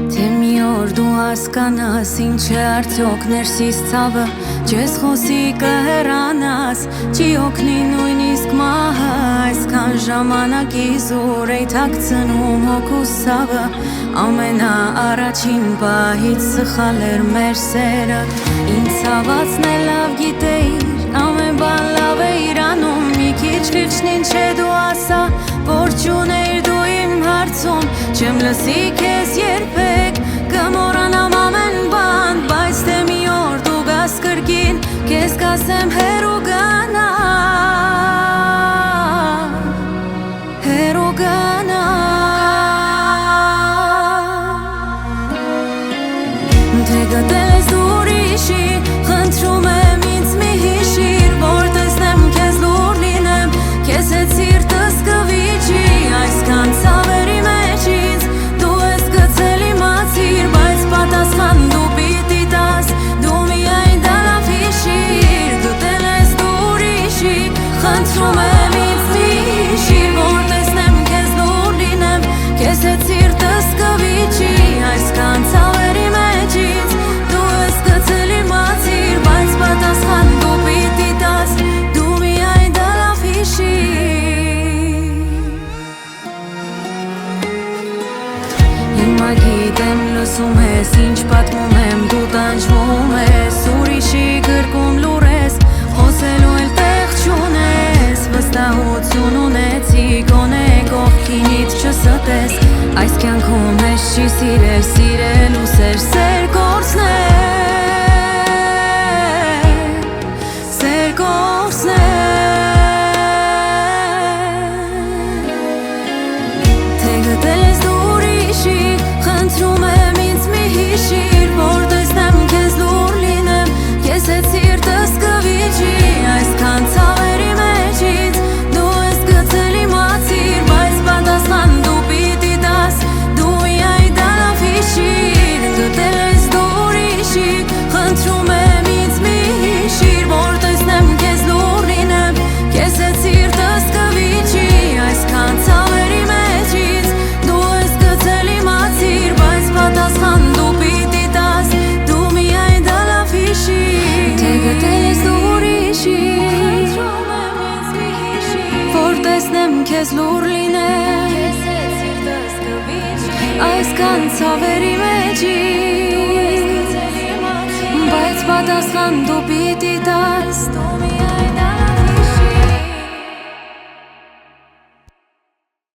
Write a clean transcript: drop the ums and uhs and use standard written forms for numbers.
Թե մի օր դու հասկանաս ինչ է արդյոք ներսիս ցավը, չես խոսի կհեռանաս, չի օգնի նույնիսկ մահը, այսքան ժամանակի զուր էի թաքցնում հոգուս ցավը, ամենաառաջին պահից սխալ էր մեր սերը, ինձ ցավացն էլ լավ գիտեիր, ամեն բան լավ էիր անում, մի քիչ խիղճին չէ դու ասա, որ չունեիր դու իմ հարցում, չեմ լսի քեզ երբեք, կմոռանամ ամեն բան, բայց թե մի օր դու գաս կրկին, քեզ կասեմ հեռու գնա, հեռու գնա, թե գտել ես ուրիշի, խնդրում եմ ինձ մի հիշիր, որ տեսնեմ քեզ լուր լինեմ, քեզ հետ սիրտս կվիճի, այսքան ցավերի մեջից դու ես գցել իմացիր, բայց պատասխան դու պիտի տաս, դու միայն դա լավ հիշիր, գտել ես դու ուրիշի, խնդրում եմ ինձ մի հիշիր, որ տեսնեմ քեզ լուր լինեմ, քեզ հետ սիրտս կվիճի, այսքան ցավերի մեջից դու ես գցել իմացիր, բայց պատասխան դու պիտի տաս, դու միայն դա լավ հիշիր, հիմա գիտեմ լսում ես, ինչ պատմում եմ, դու տանջվում ես, ուրիշի գրկում լուր ես, խոսելու էլ տեղ չունես, վստահություն ունեցի, գոնե կողքինից չստես, այս կյանքում ես չի սիրել, սիրելու սեր կորցնել, սեր կորցնել, թե գտել ես դու ուրիշի, խնդրում եմ ինձ մի հիշիր, որ տեսնեմ քեզ լուր լինեմ, քեզ հետ սիրտս կվիճի, այսքան ցավերի մեջից դու ես գցել իմացիր, բայց պատասխան դու պիտի տաս, դու միայն դա լավ հիշիր, գտել ես դու ուրիշի, խնդրում եմ ինձ մի հիշիր, որ տեսնեմ քեզ լուր լինեմ, քեզ հետ սիրտս կվիճի, այսքան ցավերի մեջից դու ես գցել իմացիր, բայց պատասխան դու պիտի տաս, դու միայն դա լավ հիշիր, թե գտել ես դու ուրիշի, խնդրում եմ ինձ մի հիշիր, որ տեսնեմ քեզ լուր լինեմ, քեզ հետ սիրտս կվիճի, այսքան ցավերի մեջից, բայց պատասխան դու պիտի